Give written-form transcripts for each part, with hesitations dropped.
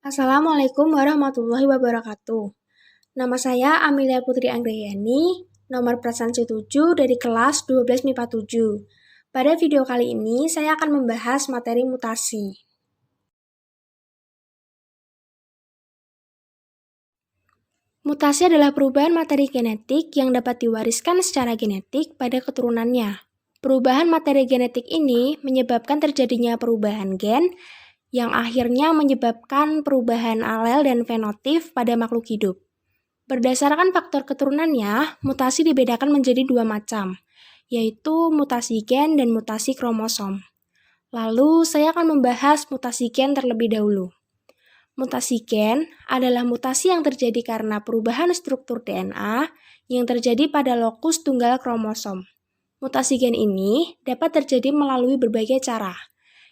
Assalamualaikum warahmatullahi wabarakatuh. Nama saya Amelia Putri Anggrayani, nomor presensi 7 dari kelas 12 MIPA 7. Pada video kali ini, saya akan membahas materi mutasi. Mutasi adalah perubahan materi genetik yang dapat diwariskan secara genetik pada keturunannya. Perubahan materi genetik ini menyebabkan terjadinya perubahan gen yang akhirnya menyebabkan perubahan alel dan fenotip pada makhluk hidup. Berdasarkan faktor keturunannya, mutasi dibedakan menjadi dua macam, yaitu mutasi gen dan mutasi kromosom. Lalu, saya akan membahas mutasi gen terlebih dahulu. Mutasi gen adalah mutasi yang terjadi karena perubahan struktur DNA yang terjadi pada lokus tunggal kromosom. Mutasi gen ini dapat terjadi melalui berbagai cara,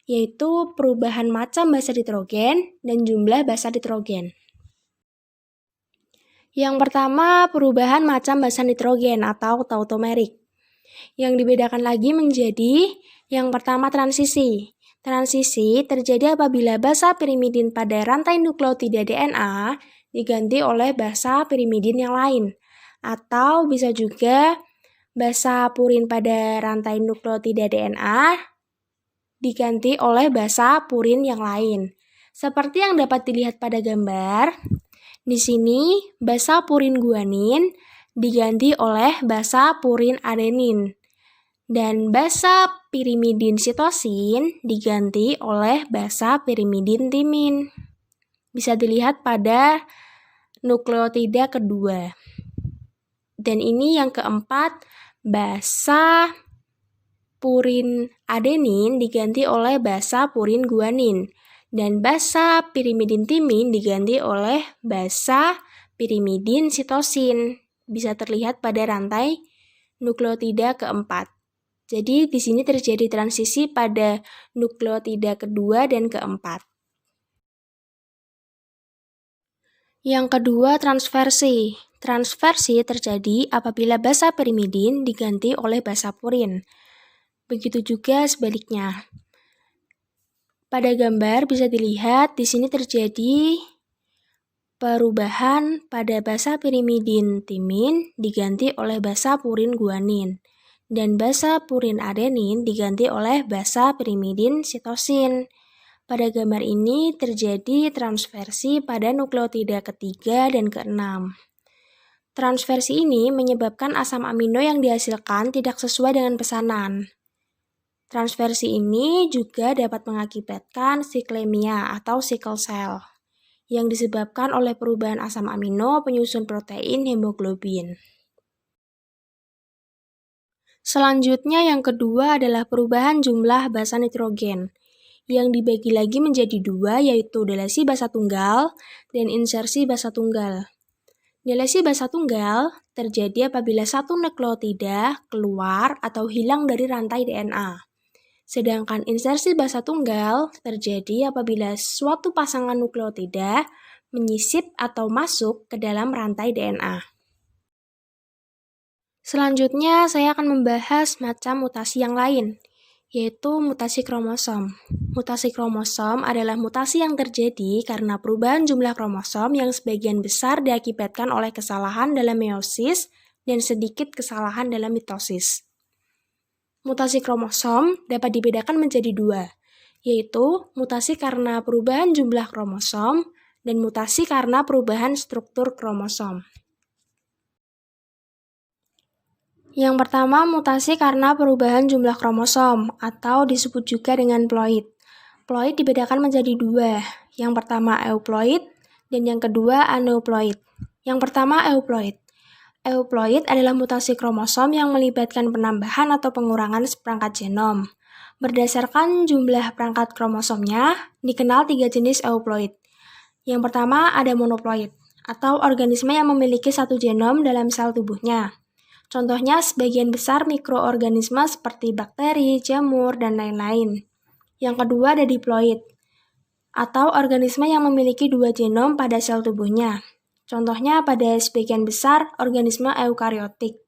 yaitu perubahan macam basa nitrogen dan jumlah basa nitrogen. Yang pertama, perubahan macam basa nitrogen atau tautomerik. Yang dibedakan lagi menjadi yang pertama transisi. Transisi terjadi apabila basa pirimidin pada rantai nukleotida DNA diganti oleh basa pirimidin yang lain. Atau bisa juga basa purin pada rantai nukleotida DNA diganti oleh basa purin yang lain. Seperti yang dapat dilihat pada gambar, di sini basa purin guanin diganti oleh basa purin adenin. Dan basa pirimidin sitosin diganti oleh basa pirimidin timin. Bisa dilihat pada nukleotida kedua. Dan ini yang keempat, basa purin adenin diganti oleh basa purin guanin. Dan basa pirimidin timin diganti oleh basa pirimidin sitosin. Bisa terlihat pada rantai nukleotida keempat. Jadi di sini terjadi transisi pada nukleotida kedua dan keempat. Yang kedua, transversi. Transversi terjadi apabila basa pirimidin diganti oleh basa purin. Begitu juga sebaliknya. Pada gambar bisa dilihat di sini terjadi perubahan pada basa pirimidin timin diganti oleh basa purin guanin. Dan basa purin adenin diganti oleh basa pirimidin sitosin. Pada gambar ini terjadi transversi pada nukleotida ketiga dan keenam. Transversi ini menyebabkan asam amino yang dihasilkan tidak sesuai dengan pesanan. Transversi ini juga dapat mengakibatkan siklemia atau sickle cell yang disebabkan oleh perubahan asam amino penyusun protein hemoglobin. Selanjutnya yang kedua adalah perubahan jumlah basa nitrogen yang dibagi lagi menjadi dua, yaitu delesi basa tunggal dan insersi basa tunggal. Delesi basa tunggal terjadi apabila satu nukleotida keluar atau hilang dari rantai DNA. Sedangkan insersi basa tunggal terjadi apabila suatu pasangan nukleotida menyisip atau masuk ke dalam rantai DNA. Selanjutnya, saya akan membahas macam mutasi yang lain, yaitu mutasi kromosom. Mutasi kromosom adalah mutasi yang terjadi karena perubahan jumlah kromosom yang sebagian besar diakibatkan oleh kesalahan dalam meiosis dan sedikit kesalahan dalam mitosis. Mutasi kromosom dapat dibedakan menjadi dua, yaitu mutasi karena perubahan jumlah kromosom dan mutasi karena perubahan struktur kromosom. Yang pertama, mutasi karena perubahan jumlah kromosom atau disebut juga dengan ploid. Ploid dibedakan menjadi dua, yang pertama euploid dan yang kedua aneuploid. Yang pertama euploid. Euploid adalah mutasi kromosom yang melibatkan penambahan atau pengurangan seperangkat genom. Berdasarkan jumlah perangkat kromosomnya, dikenal 3 jenis euploid. Yang pertama ada monoploid, atau organisme yang memiliki satu genom dalam sel tubuhnya. Contohnya sebagian besar mikroorganisme seperti bakteri, jamur, dan lain-lain. Yang kedua ada diploid, atau organisme yang memiliki 2 genom pada sel tubuhnya. Contohnya pada sebagian besar organisme eukariotik.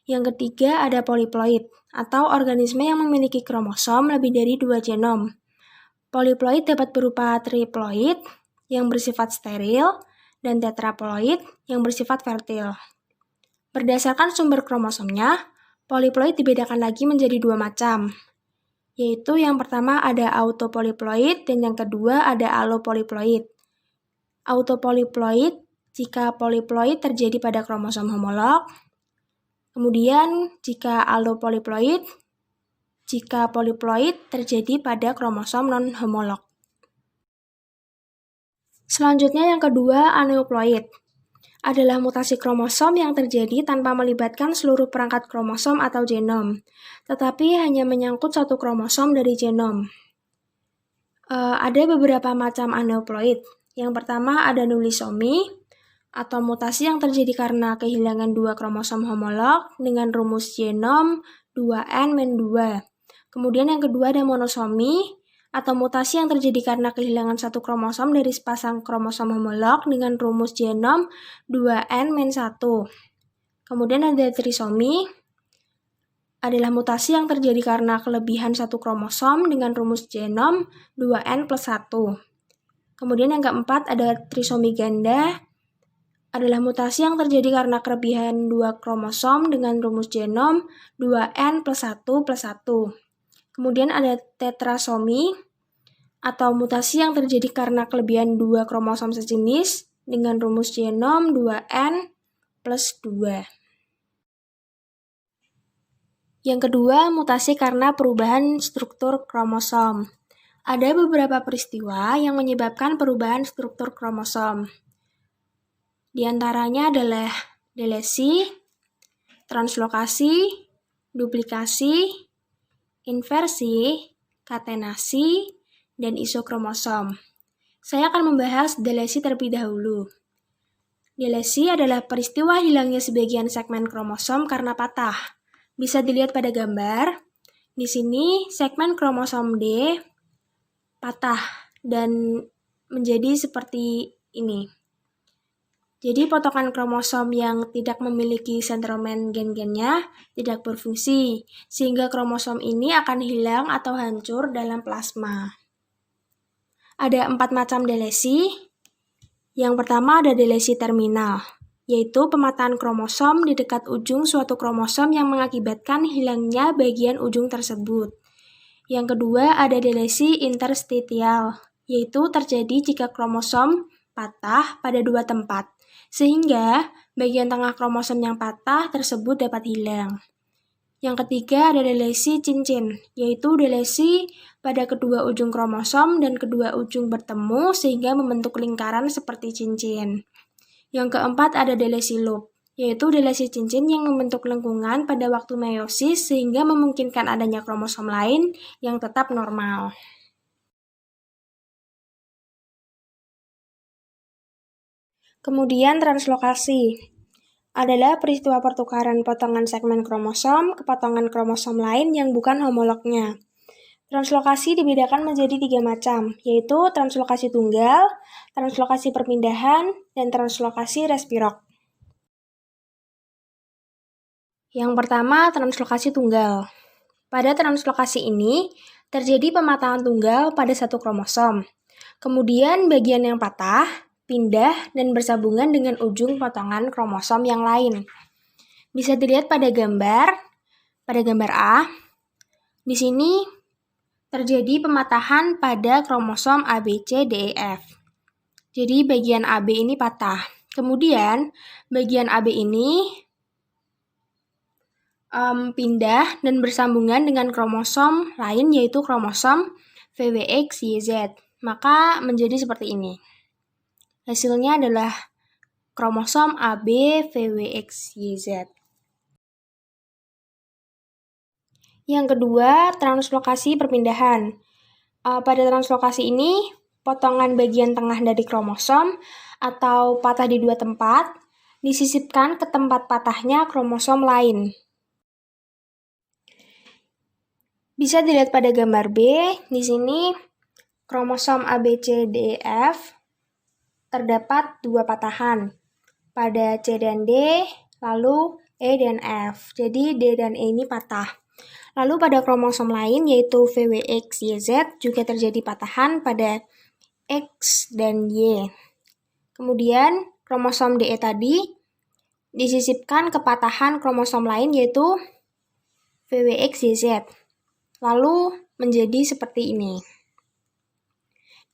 Yang ketiga ada poliploid, atau organisme yang memiliki kromosom lebih dari 2 genom. Poliploid dapat berupa triploid, yang bersifat steril dan tetraploid yang bersifat fertil. Berdasarkan sumber kromosomnya, poliploid dibedakan lagi menjadi dua macam, yaitu yang pertama ada autopoliploid dan yang kedua ada allopoliploid. Autopoliploid jika poliploid terjadi pada kromosom homolog, kemudian jika allopoliploid jika poliploid terjadi pada kromosom non-homolog. Selanjutnya yang kedua, aneuploid adalah mutasi kromosom yang terjadi tanpa melibatkan seluruh perangkat kromosom atau genom, tetapi hanya menyangkut satu kromosom dari genom. Ada beberapa macam aneuploid. Yang pertama ada nulisomi, atau mutasi yang terjadi karena kehilangan dua kromosom homolog dengan rumus genom 2N-2. Kemudian yang kedua ada monosomi, atau mutasi yang terjadi karena kehilangan satu kromosom dari sepasang kromosom homolog dengan rumus genom 2N-1. Kemudian ada trisomi, adalah mutasi yang terjadi karena kelebihan satu kromosom dengan rumus genom 2N+1. Kemudian yang keempat ada trisomi ganda, adalah mutasi yang terjadi karena kelebihan dua kromosom dengan rumus genom 2N+1+1. Kemudian ada tetrasomi, atau mutasi yang terjadi karena kelebihan dua kromosom sejenis dengan rumus genom 2N+2. Yang kedua, mutasi karena perubahan struktur kromosom. Ada beberapa peristiwa yang menyebabkan perubahan struktur kromosom. Di antaranya adalah delesi, translokasi, duplikasi, inversi, katenasi, dan isokromosom. Saya akan membahas delesi terlebih dahulu. Delesi adalah peristiwa hilangnya sebagian segmen kromosom karena patah. Bisa dilihat pada gambar. Di sini segmen kromosom D patah dan menjadi seperti ini. Jadi potongan kromosom yang tidak memiliki sentromer gen-gennya tidak berfungsi, sehingga kromosom ini akan hilang atau hancur dalam plasma. Ada 4 macam delesi. Yang pertama ada delesi terminal, yaitu pematahan kromosom di dekat ujung suatu kromosom yang mengakibatkan hilangnya bagian ujung tersebut. Yang kedua ada delesi interstitial, yaitu terjadi jika kromosom patah pada dua tempat, sehingga bagian tengah kromosom yang patah tersebut dapat hilang. Yang ketiga ada delesi cincin, yaitu delesi pada kedua ujung kromosom dan kedua ujung bertemu sehingga membentuk lingkaran seperti cincin. Yang keempat ada delesi loop, yaitu delesi cincin yang membentuk lengkungan pada waktu meiosis sehingga memungkinkan adanya kromosom lain yang tetap normal. Kemudian translokasi adalah peristiwa pertukaran potongan segmen kromosom ke potongan kromosom lain yang bukan homolognya. Translokasi dibedakan menjadi 3 macam, yaitu translokasi tunggal, translokasi perpindahan, dan translokasi respirok. Yang pertama, translokasi tunggal. Pada translokasi ini, terjadi pematahan tunggal pada satu kromosom. Kemudian bagian yang patah pindah dan bersambungan dengan ujung potongan kromosom yang lain. Bisa dilihat pada gambar A. Di sini terjadi pematahan pada kromosom ABCDEF. Jadi bagian AB ini patah. Kemudian bagian AB ini pindah dan bersambungan dengan kromosom lain yaitu kromosom VWXYZ. Maka menjadi seperti ini. Hasilnya adalah kromosom AB VWXYZ. Yang kedua, translokasi perpindahan. Pada translokasi ini, potongan bagian tengah dari kromosom atau patah di dua tempat disisipkan ke tempat patahnya kromosom lain. Bisa dilihat pada gambar B, di sini kromosom ABCDEF terdapat dua patahan pada C dan D, lalu E dan F. Jadi D dan E ini patah. Lalu pada kromosom lain yaitu VWXYZ juga terjadi patahan pada X dan Y. Kemudian kromosom DE tadi disisipkan ke patahan kromosom lain yaitu VWXYZ. Lalu menjadi seperti ini.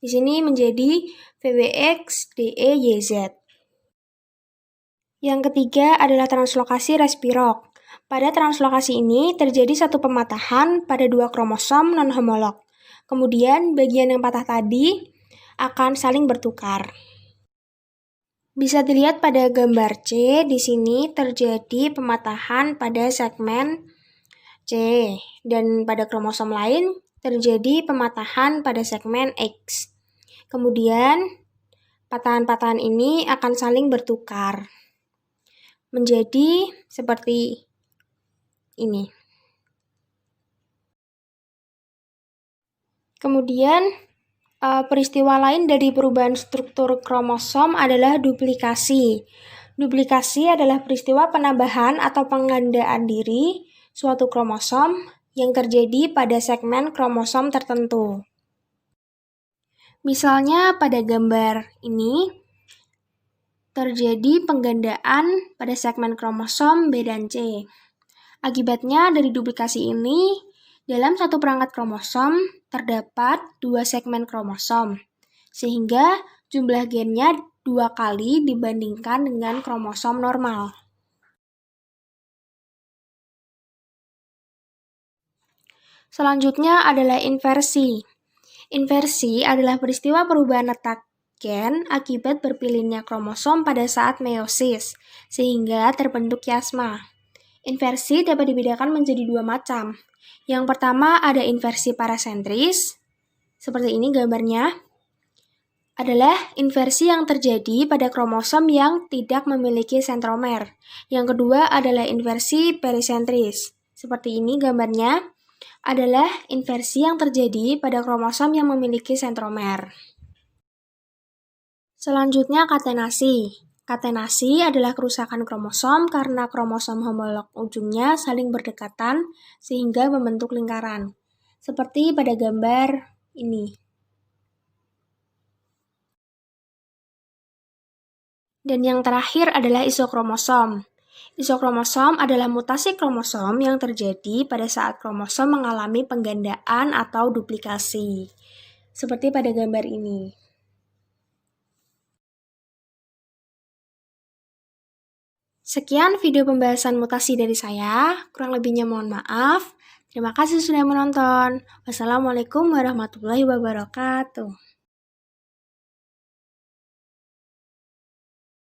Di sini menjadi VWXDEYZ. Yang ketiga adalah translokasi respirok. Pada translokasi ini terjadi satu pematahan pada dua kromosom non-homolog. Kemudian bagian yang patah tadi akan saling bertukar. Bisa dilihat pada gambar C, di sini terjadi pematahan pada segmen C, dan pada kromosom lain terjadi pematahan pada segmen X. Kemudian, patahan-patahan ini akan saling bertukar menjadi seperti ini. Kemudian, peristiwa lain dari perubahan struktur kromosom adalah duplikasi. Duplikasi adalah peristiwa penambahan atau penggandaan diri suatu kromosom yang terjadi pada segmen kromosom tertentu. Misalnya pada gambar ini terjadi penggandaan pada segmen kromosom B dan C. Akibatnya dari duplikasi ini, dalam satu perangkat kromosom terdapat dua segmen kromosom, sehingga jumlah gennya 2 kali dibandingkan dengan kromosom normal. Selanjutnya adalah inversi. Inversi adalah peristiwa perubahan letak gen akibat berpilihnya kromosom pada saat meiosis, sehingga terbentuk kiasma. Inversi dapat dibedakan menjadi dua macam. Yang pertama ada inversi parasentris, seperti ini gambarnya, adalah inversi yang terjadi pada kromosom yang tidak memiliki sentromer. Yang kedua adalah inversi perisentris, seperti ini gambarnya, adalah inversi yang terjadi pada kromosom yang memiliki sentromer. Selanjutnya katenasi. Katenasi adalah kerusakan kromosom karena kromosom homolog ujungnya saling berdekatan sehingga membentuk lingkaran, seperti pada gambar ini. Dan yang terakhir adalah isokromosom. Isokromosom adalah mutasi kromosom yang terjadi pada saat kromosom mengalami penggandaan atau duplikasi, seperti pada gambar ini. Sekian video pembahasan mutasi dari saya, kurang lebihnya mohon maaf. Terima kasih sudah menonton. Wassalamualaikum warahmatullahi wabarakatuh.